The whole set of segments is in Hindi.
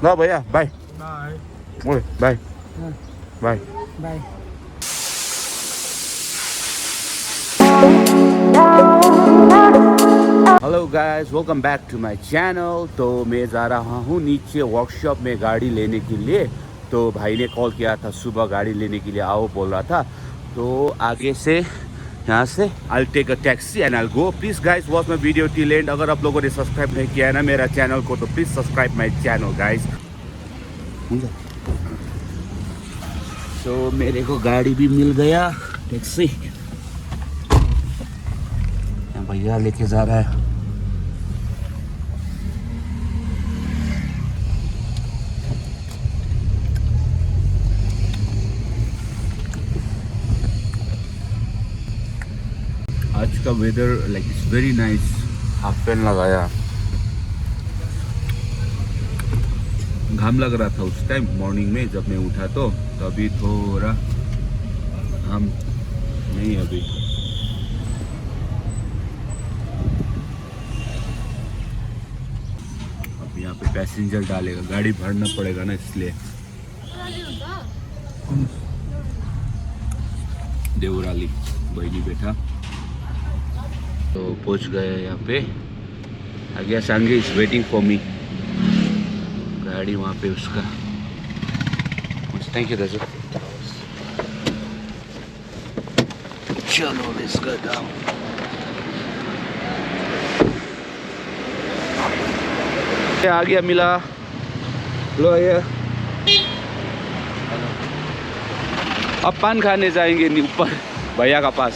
ना भैया बाय बाय ओए bye bye bye. Hello guys welcome back to my channel. तो मैं जा रहा हूँ नीचे वर्कशॉप में गाड़ी लेने के लिए। तो भाई ने कॉल किया था सुबह गाड़ी लेने के लिए आओ बोल रहा था। तो आगे से यहाँ से I'll take a taxi and I'll go. Please guys watch my video till end. अगर आप लोगों ने सब्सक्राइब नहीं किया है ना मेरा चैनल को तो please subscribe my channel guys. तो मेरे को गाड़ी भी मिल गया टैक्सी। भैया लेके जा रहा है। आज का weather like it's very nice. Half pant लगाया, घाम लग रहा था उस टाइम मॉर्निंग में जब मैं उठा तो अभी थोड़ा घाम नहीं अभी। अब यहाँ पे पैसेंजर डालेगा, गाड़ी भरना पड़ेगा ना इसलिए। देवराली बहनी बैठा तो पहुंच गए यहाँ पे। I guess Sangi is waiting for me. गाड़ी वहाँ पे उसका। थैंक यू दाजू। चलो लेट्स गो डाउन। आ गया मिला। लो ये अब पान खाने जाएंगे ऊपर भैया का पास।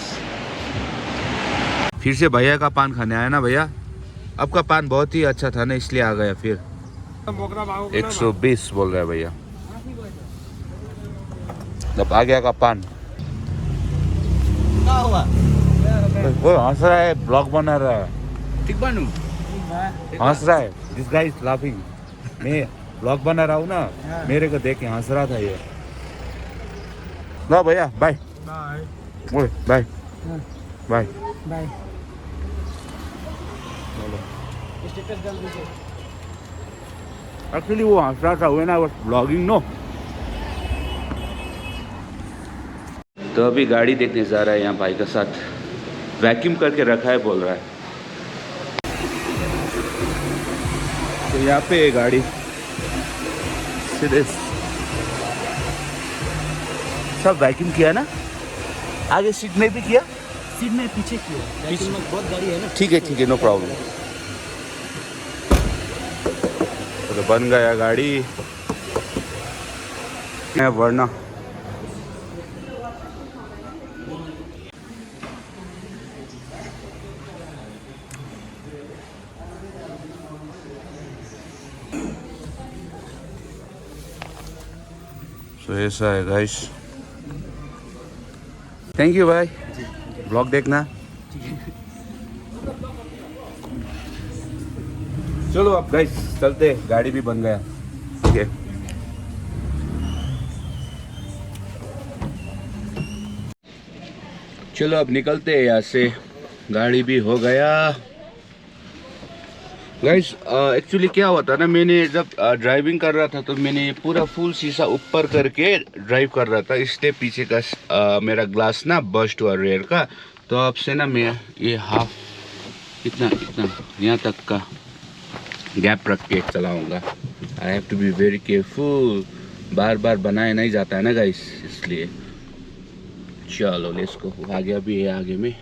फिर से भैया का पान खाने आया ना भैया। आपका पान बहुत ही अच्छा था ना इसलिए आ गया फिर। 120 बोल रहा है भैया। अब आ गया का पान। क्या हुआ? वो हंस रहा है, ब्लॉग बना रहा है। ठीक बनू? हंस रहा है। This guys is laughing. मैं ब्लॉग बना रहा हूँ ना, मेरे को देख के हंस रहा था ये। ना भैया बाय बाय ओए बाय बाय बाय। एक्चुअली वो हंस रहा था when I was blogging no. तो अभी गाड़ी देखने जा रहा है यहाँ भाई के साथ। वैक्यूम करके रखा है बोल रहा है। तो यहाँ पे है गाड़ी सीधे सब वैक्यूम किया ना। आगे सीट में भी किया, सीट में पीछे किया लेकिन बहुत गाड़ी है ना। ठीक है नो प्रॉब्लम। तो बन गया गाड़ी वरना। तो ऐसा है गाइस। थैंक यू भाई। ब्लॉग देखना। चलो अब गाइस चलते, गाड़ी भी बन गया। ठीक है चलो अब निकलते हैं यहाँ से। गाड़ी भी हो गया गाइस। एक्चुअली क्या हुआ था ना, मैंने जब ड्राइविंग कर रहा था तो मैंने पूरा फुल शीशा ऊपर करके ड्राइव कर रहा था, इसलिए पीछे का मेरा ग्लास ना बस्ट हुआ रेयर का। तो अब से ना मैं ये हाफ इतना यहाँ तक का गैप रख के चलाऊंगा। I have to be very careful. बार बार बनाया नहीं जाता है ना गाइस, इसलिए। चलो लेट्स गो। आगे अभी है आगे में।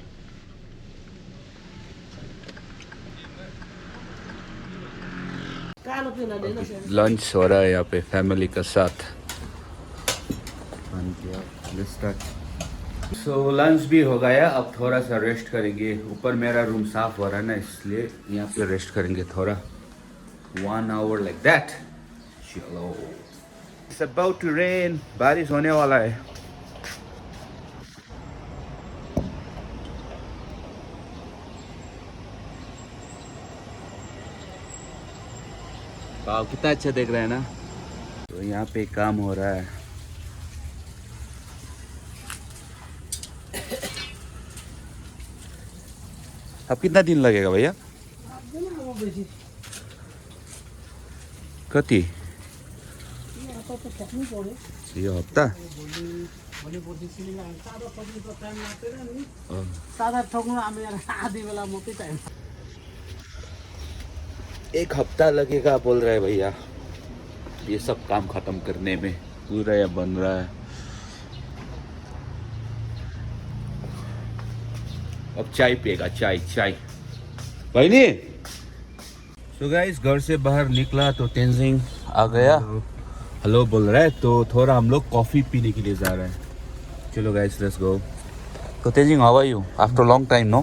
लंच हो रहा है यहाँ पे फैमिली के साथ। सो लंच भी हो गया, अब थोड़ा सा रेस्ट करेंगे। ऊपर मेरा रूम साफ हो रहा है ना इसलिए यहाँ पे रेस्ट करेंगे थोड़ा 1 hour लाइक दैट। चलो इट्स अबाउट टू रेन। बारिश होने वाला है। वाह कितना अच्छा देख रहा है ना। तो यहाँ पे काम हो रहा है। अब कितना दिन लगेगा भैया? कति तो ठोक्नु पर्यो यो हप्ता भोलि पर्सि सिलिङ सादा ठोक्नु त टाइम लाग्दैन नि सादा ठोक्नु हामी आधी बेला मात्रै टाइम एक हफ्ता लगेगा बोल रहा है भैया ये सब काम खत्म करने में। पूरा यह बन रहा है। अब चाय पिएगा, चाय चाय भाई नहीं। सो गाइस घर से बाहर निकला तो तेंजिंग आ गया, हेलो बोल रहा है, तो थोड़ा हम लोग कॉफी पीने के लिए जा रहे हैं। चलो गाइस लेट्स गो। तो Tenzing how are you after long time? No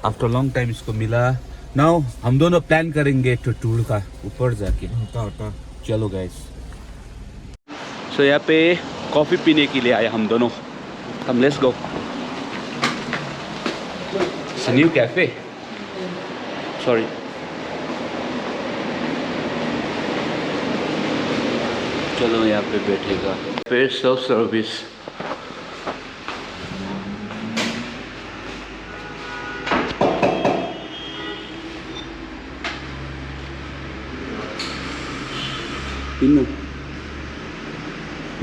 after long time इसको मिला। नाउ हम दोनों प्लान करेंगे एक टूर का ऊपर जाके। चलो गाइस। सो यहाँ पे कॉफी पीने के लिए आए हम दोनों। हम let's go. It's a new cafe. Sorry चलो यहाँ पे बैठेगा। फिर सेल्फ सर्विस।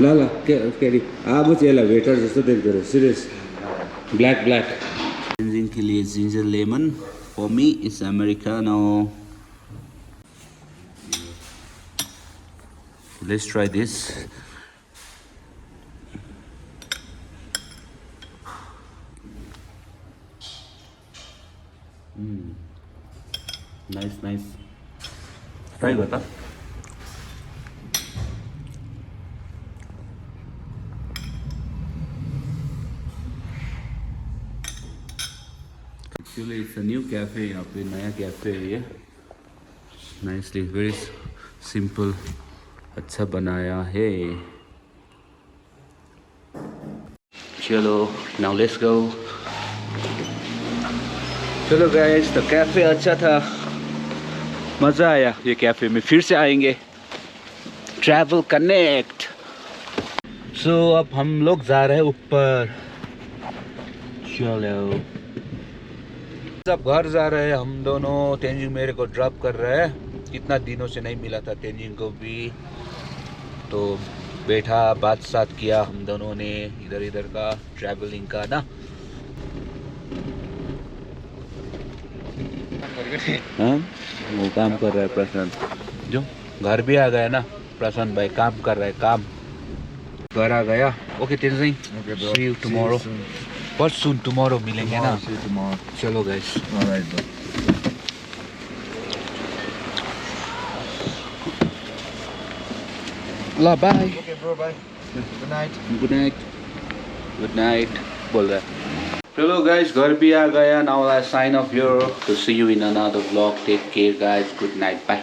ला ला कैरी अब चाहिँ वेटर जस्तो देख्दो रहेछ सिरियस ब्ल्याक ब्ल्याक। क्लिन्जिङ के लिए ginger lemon, for me it's americano. Let's try this. Nice nice, try गर्दा। Actually, it's a new cafe. यहाँ पे नया कैफे है ये। Nicely, very simple, अच्छा बनाया है। चलो, now let's go. चलो guys, तो कैफे अच्छा था, मज़ा आया ये कैफे में। फिर से आएंगे। Travel Connect. So अब हम लोग जा रहे हैं ऊपर। चलो अब घर जा रहे हैं हम दोनों। तेंजिंग मेरे को ड्रॉप कर रहा है। कितना दिनों से नहीं मिला था तेंजिंग को भी, तो बैठा बात साथ किया हम दोनों ने इधर इधर का ट्रैवलिंग का ना। हाँ वो काम कर रहा है प्रशांत, जो घर भी आ गया ना प्रशांत भाई, काम कर रहा है काम। घर आ गया। Okay Tenzing, see you tomorrow. बहुत सून टुमारो मिलेंगे ना। चलो गाइस। ला bye. Okay, bro, bye. Good night. Good night, good night बोल रहा है। चलो गाइस घर भी आ गया। Now I sign off here. तो see you in another vlog. Take care guys, good night, bye.